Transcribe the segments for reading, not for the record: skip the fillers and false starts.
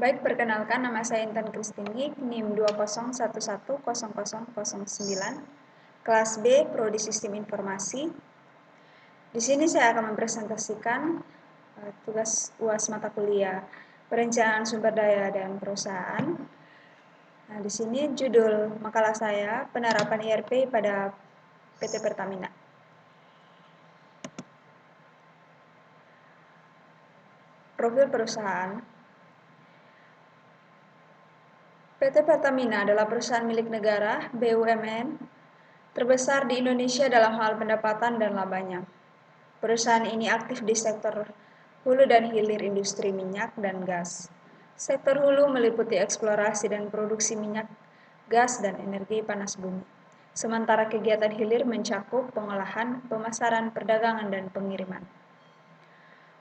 Baik, perkenalkan nama saya Intan Kristingi, NIM 20110009, kelas B, Prodi Sistem Informasi. Di sini saya akan mempresentasikan tugas UAS mata kuliah Perencanaan Sumber Daya dan Perusahaan. Nah, di sini judul makalah saya penerapan ERP pada PT Pertamina. Profil perusahaan. PT Pertamina adalah perusahaan milik negara (BUMN) terbesar di Indonesia dalam hal pendapatan dan labanya. Perusahaan ini aktif di sektor hulu dan hilir industri minyak dan gas. Sektor hulu meliputi eksplorasi dan produksi minyak, gas, dan energi panas bumi. Sementara kegiatan hilir mencakup pengolahan, pemasaran, perdagangan, dan pengiriman.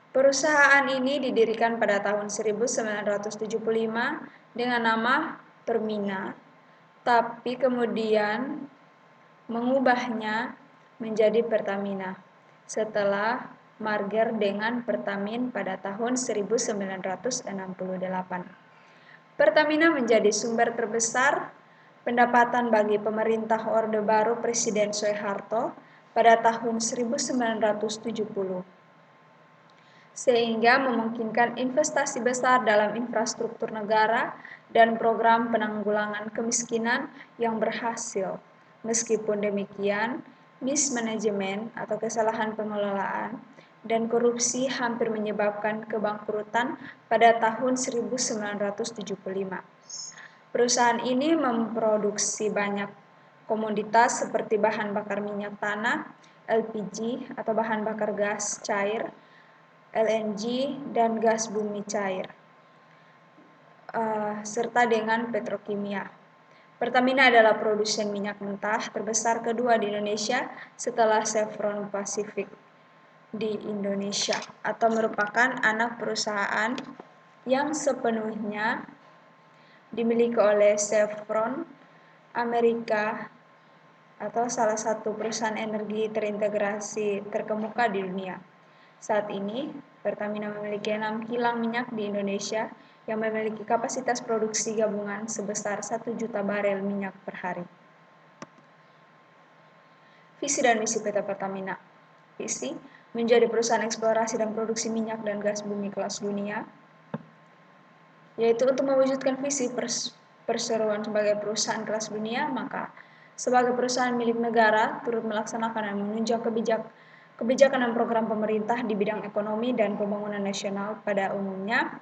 Perusahaan ini didirikan pada tahun 1975 dengan nama Permina, tapi kemudian mengubahnya menjadi Pertamina setelah merger dengan Pertamin pada tahun 1968. Pertamina menjadi sumber terbesar pendapatan bagi pemerintah Orde Baru Presiden Soeharto pada tahun 1970, sehingga memungkinkan investasi besar dalam infrastruktur negara dan program penanggulangan kemiskinan yang berhasil. Meskipun demikian, mismanajemen atau kesalahan pengelolaan dan korupsi hampir menyebabkan kebangkrutan pada tahun 1975. Perusahaan ini memproduksi banyak komoditas seperti bahan bakar minyak tanah, LPG atau bahan bakar gas cair, LNG, dan gas bumi cair, serta dengan petrokimia. Pertamina adalah produsen minyak mentah terbesar kedua di Indonesia setelah Chevron Pacific di Indonesia, atau merupakan anak perusahaan yang sepenuhnya dimiliki oleh Chevron Amerika atau salah satu perusahaan energi terintegrasi terkemuka di dunia. Saat ini, Pertamina memiliki 6 kilang minyak di Indonesia yang memiliki kapasitas produksi gabungan sebesar 1 juta barel minyak per hari. Visi dan misi PT Pertamina. Visi, menjadi perusahaan eksplorasi dan produksi minyak dan gas bumi kelas dunia, yaitu untuk mewujudkan visi perseroan sebagai perusahaan kelas dunia, maka sebagai perusahaan milik negara turut melaksanakan dan menunjang kebijakan dan program pemerintah di bidang ekonomi dan pembangunan nasional pada umumnya,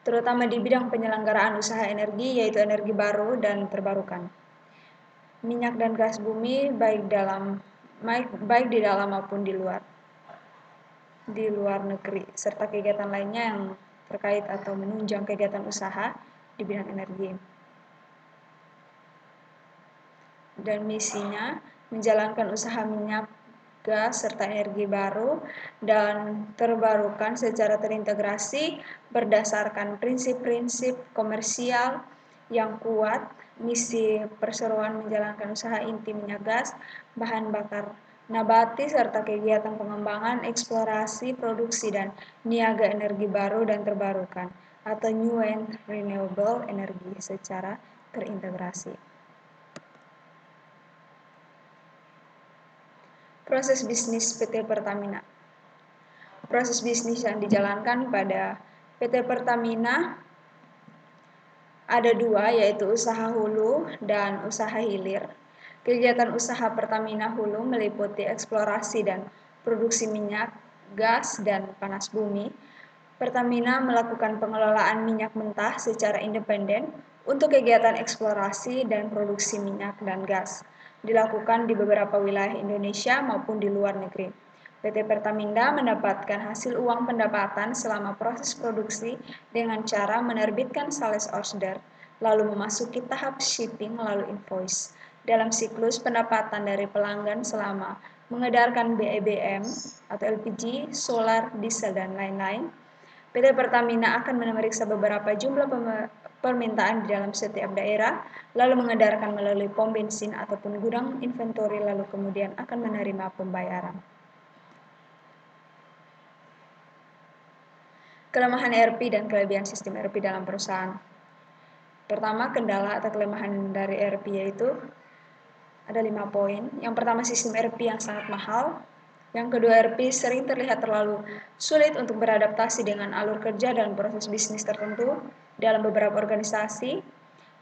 terutama di bidang penyelenggaraan usaha energi, yaitu energi baru dan terbarukan, minyak dan gas bumi, baik di dalam maupun di luar negeri, serta kegiatan lainnya yang terkait atau menunjang kegiatan usaha di bidang energi. Dan misinya menjalankan usaha minyak, gas, serta energi baru dan terbarukan secara terintegrasi berdasarkan prinsip-prinsip komersial yang kuat. Misi perseroan menjalankan usaha inti minyak gas, bahan bakar nabati, serta kegiatan pengembangan, eksplorasi, produksi, dan niaga energi baru dan terbarukan atau new and renewable energy secara terintegrasi. Proses bisnis PT Pertamina. Proses bisnis yang dijalankan pada PT Pertamina ada dua, yaitu usaha hulu dan usaha hilir. Kegiatan usaha Pertamina hulu meliputi eksplorasi dan produksi minyak, gas, dan panas bumi. Pertamina melakukan pengelolaan minyak mentah secara independen untuk kegiatan eksplorasi dan produksi minyak dan gas dilakukan di beberapa wilayah Indonesia maupun di luar negeri. PT Pertamina mendapatkan hasil uang pendapatan selama proses produksi dengan cara menerbitkan sales order, lalu memasuki tahap shipping lalu invoice. Dalam siklus pendapatan dari pelanggan selama mengedarkan BBM atau LPG, solar, diesel, dan lain-lain, PT Pertamina akan memeriksa beberapa jumlah permintaan di dalam setiap daerah, lalu mengedarkan melalui pom bensin ataupun gudang inventory, lalu kemudian akan menerima pembayaran. Kelemahan ERP dan kelebihan sistem ERP dalam perusahaan. Pertama, kendala atau kelemahan dari ERP yaitu ada 5 poin. Yang pertama, sistem ERP yang sangat mahal. Yang kedua, ERP sering terlihat terlalu sulit untuk beradaptasi dengan alur kerja dan proses bisnis tertentu dalam beberapa organisasi.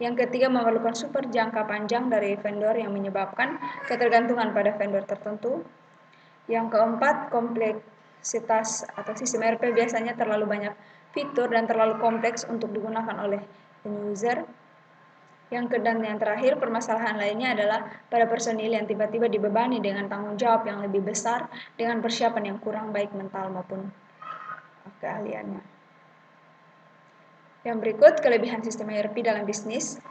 Yang ketiga, memerlukan super jangka panjang dari vendor yang menyebabkan ketergantungan pada vendor tertentu. Yang keempat, kompleksitas atau sistem ERP biasanya terlalu banyak fitur dan terlalu kompleks untuk digunakan oleh user. Yang terakhir, permasalahan lainnya adalah pada personil yang tiba-tiba dibebani dengan tanggung jawab yang lebih besar dengan persiapan yang kurang baik mental maupun keahliannya. Yang berikut, kelebihan sistem ERP dalam bisnis,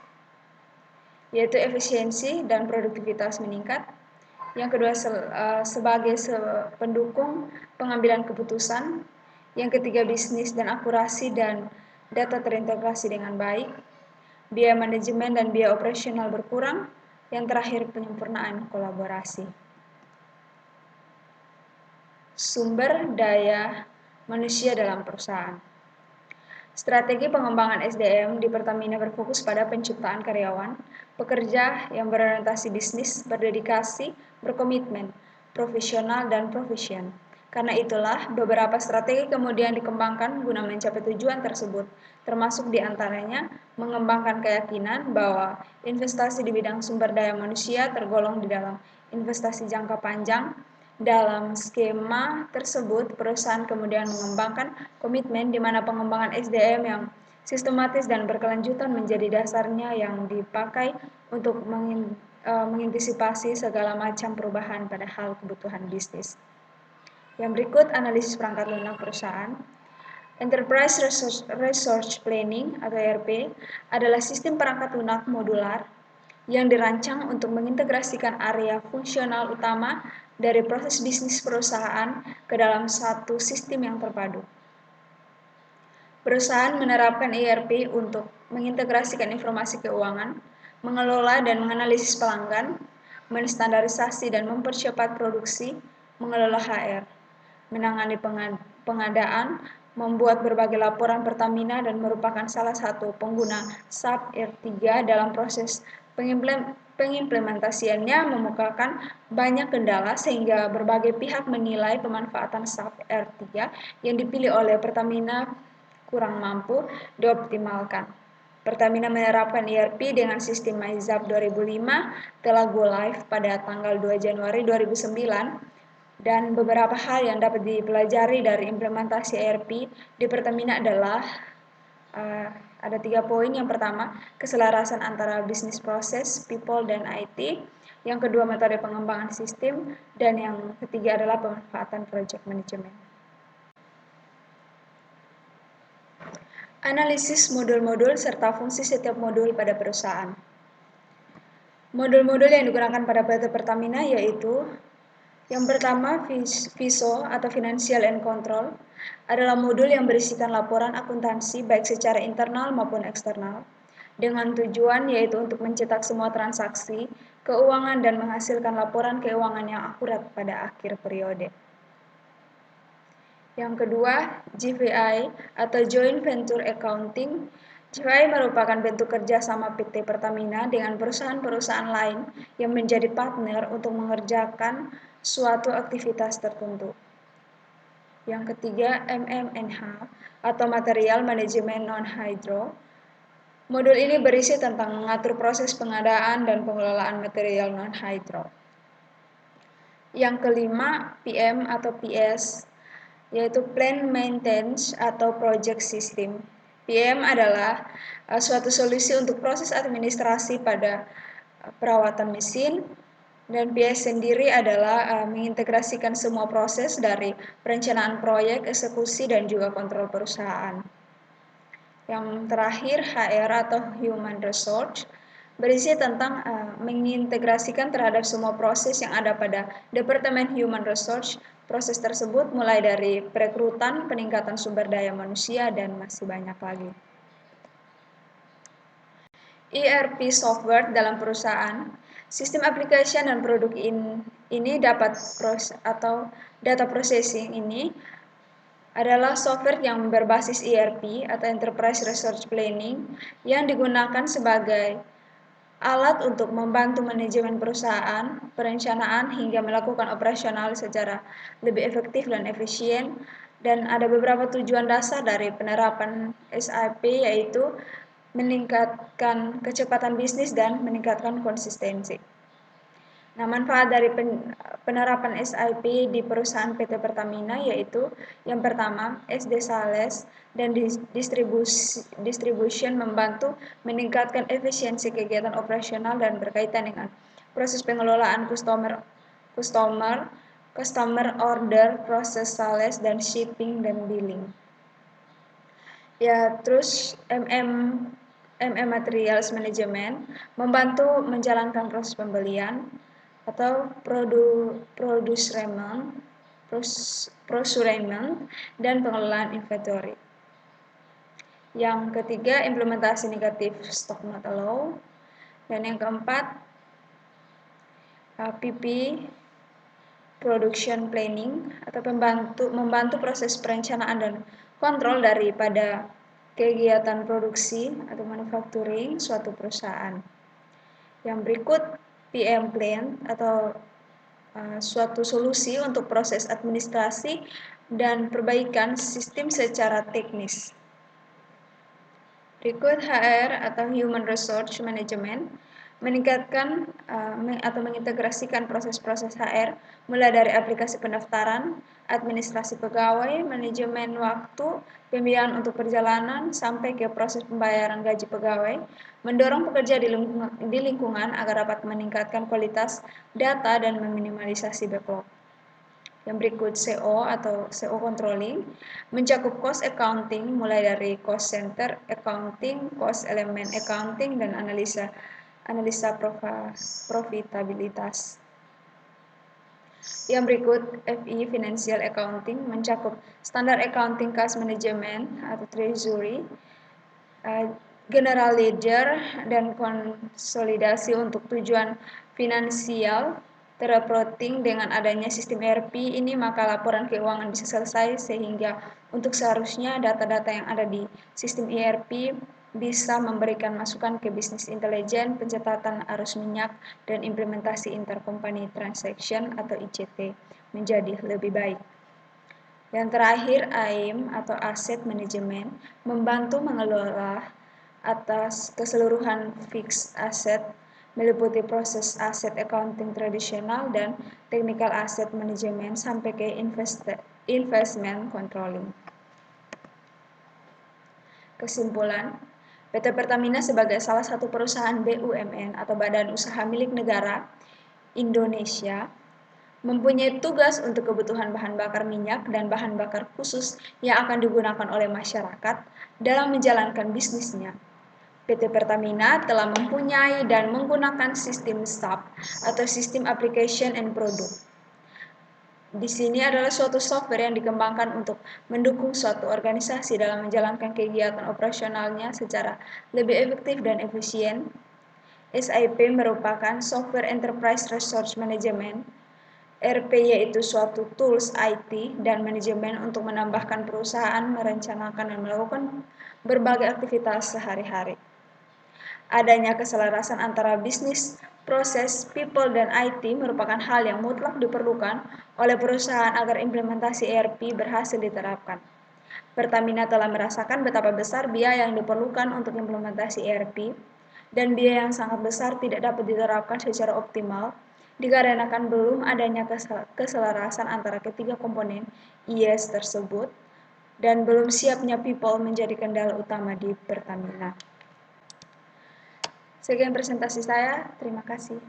yaitu efisiensi dan produktivitas meningkat. Yang kedua, sebagai pendukung pengambilan keputusan. Yang ketiga, bisnis dan akurasi dan data terintegrasi dengan baik. Biaya manajemen dan biaya operasional berkurang. Yang terakhir, penyempurnaan kolaborasi. Sumber daya manusia dalam perusahaan. Strategi pengembangan SDM di Pertamina berfokus pada penciptaan karyawan, pekerja yang berorientasi bisnis, berdedikasi, berkomitmen, profesional, dan profesion. Karena itulah, beberapa strategi kemudian dikembangkan guna mencapai tujuan tersebut, termasuk diantaranya mengembangkan keyakinan bahwa investasi di bidang sumber daya manusia tergolong di dalam investasi jangka panjang. Dalam skema tersebut, perusahaan kemudian mengembangkan komitmen di mana pengembangan SDM yang sistematis dan berkelanjutan menjadi dasarnya yang dipakai untuk mengantisipasi segala macam perubahan pada hal kebutuhan bisnis. Yang berikut, analisis perangkat lunak perusahaan. Enterprise Resource Planning atau ERP adalah sistem perangkat lunak modular yang dirancang untuk mengintegrasikan area fungsional utama dari proses bisnis perusahaan ke dalam satu sistem yang terpadu. Perusahaan menerapkan ERP untuk mengintegrasikan informasi keuangan, mengelola dan menganalisis pelanggan, menstandarisasi dan mempercepat produksi, mengelola HR, menangani pengadaan, membuat berbagai laporan Pertamina dan merupakan salah satu pengguna SAP R3 dalam proses pengimplementasiannya memukakan banyak kendala sehingga berbagai pihak menilai pemanfaatan SAP R3 yang dipilih oleh Pertamina kurang mampu dioptimalkan. Pertamina menerapkan ERP dengan sistem MyZap 2005 telah go live pada tanggal 2 Januari 2009 dan beberapa hal yang dapat dipelajari dari implementasi ERP di Pertamina adalah ada 3 poin. Yang pertama, keselarasan antara bisnis proses, people, dan IT. Yang kedua, metode pengembangan sistem. Dan yang ketiga adalah pemanfaatan project management. Analisis modul-modul serta fungsi setiap modul pada perusahaan. Modul-modul yang digunakan pada PT Pertamina yaitu yang pertama, FISO atau Financial and Control adalah modul yang berisikan laporan akuntansi baik secara internal maupun eksternal dengan tujuan yaitu untuk mencetak semua transaksi keuangan dan menghasilkan laporan keuangan yang akurat pada akhir periode. Yang kedua, GVI atau Joint Venture Accounting. GVI merupakan bentuk kerjasama PT Pertamina dengan perusahaan-perusahaan lain yang menjadi partner untuk mengerjakan suatu aktivitas tertentu. Yang ketiga, MMNH atau Material Management Non-Hydro. Modul ini berisi tentang mengatur proses pengadaan dan pengelolaan material non-hydro. Yang kelima, PM atau PS, yaitu Plan Maintenance atau Project System. PM adalah suatu solusi untuk proses administrasi pada perawatan mesin, dan PS sendiri adalah mengintegrasikan semua proses dari perencanaan proyek, eksekusi, dan juga kontrol perusahaan. Yang terakhir, HR atau Human Resource berisi tentang mengintegrasikan terhadap semua proses yang ada pada Departemen Human Resource. Proses tersebut mulai dari perekrutan, peningkatan sumber daya manusia, dan masih banyak lagi. ERP software dalam perusahaan, sistem application dan produk ini dapat data processing ini adalah software yang berbasis ERP atau Enterprise Resource Planning yang digunakan sebagai alat untuk membantu manajemen perusahaan, perencanaan, hingga melakukan operasional secara lebih efektif dan efisien. Dan ada beberapa tujuan dasar dari penerapan SAP, yaitu meningkatkan kecepatan bisnis dan meningkatkan konsistensi. Nah, manfaat dari penerapan SIP di perusahaan PT Pertamina yaitu yang pertama, SD Sales dan distribution membantu meningkatkan efisiensi kegiatan operasional dan berkaitan dengan proses pengelolaan customer order, proses sales dan shipping dan billing. Ya, terus Materials Management membantu menjalankan proses pembelian atau procurement dan pengelolaan inventory. Yang ketiga, implementasi negatif stock not allowed. Dan yang keempat, PP production planning atau membantu proses perencanaan dan kontrol daripada kegiatan produksi atau manufacturing suatu perusahaan. Yang berikut, PM plan atau suatu solusi untuk proses administrasi dan perbaikan sistem secara teknis. Berikut HR atau Human Resource Management meningkatkan atau mengintegrasikan proses-proses HR mulai dari aplikasi pendaftaran, administrasi pegawai, manajemen waktu, pembiayaan untuk perjalanan, sampai ke proses pembayaran gaji pegawai, mendorong pekerja di lingkungan agar dapat meningkatkan kualitas data dan meminimalisasi backlog. Yang berikut, CO atau CO Controlling mencakup cost accounting mulai dari cost center accounting, cost elemen accounting, dan analisa profitabilitas. Yang berikut, FI Financial Accounting mencakup standar accounting cash management atau treasury, general ledger, dan konsolidasi untuk tujuan finansial. Terreporting dengan adanya sistem ERP ini, maka laporan keuangan bisa selesai, sehingga untuk seharusnya data-data yang ada di sistem ERP bisa memberikan masukan ke bisnis intelijen, pencatatan arus minyak, dan implementasi intercompany transaction atau ICT menjadi lebih baik. Yang terakhir, AIM atau Asset Management membantu mengelola atas keseluruhan fixed asset, meliputi proses aset accounting tradisional dan technical asset management sampai ke investment controlling. Kesimpulan, PT Pertamina sebagai salah satu perusahaan BUMN atau badan usaha milik negara Indonesia mempunyai tugas untuk kebutuhan bahan bakar minyak dan bahan bakar khusus yang akan digunakan oleh masyarakat dalam menjalankan bisnisnya. PT Pertamina telah mempunyai dan menggunakan sistem SAP atau System Application and Product. Di sini adalah suatu software yang dikembangkan untuk mendukung suatu organisasi dalam menjalankan kegiatan operasionalnya secara lebih efektif dan efisien. SIP merupakan software Enterprise Resource Management. ERP yaitu suatu tools IT dan manajemen untuk menambahkan perusahaan merencanakan dan melakukan berbagai aktivitas sehari-hari. Adanya keselarasan antara bisnis, proses, people, dan IT merupakan hal yang mutlak diperlukan oleh perusahaan agar implementasi ERP berhasil diterapkan. Pertamina telah merasakan betapa besar biaya yang diperlukan untuk implementasi ERP, dan biaya yang sangat besar tidak dapat diterapkan secara optimal dikarenakan belum adanya keselarasan antara ketiga komponen IS tersebut, dan belum siapnya people menjadi kendala utama di Pertamina. Sekian presentasi saya, terima kasih.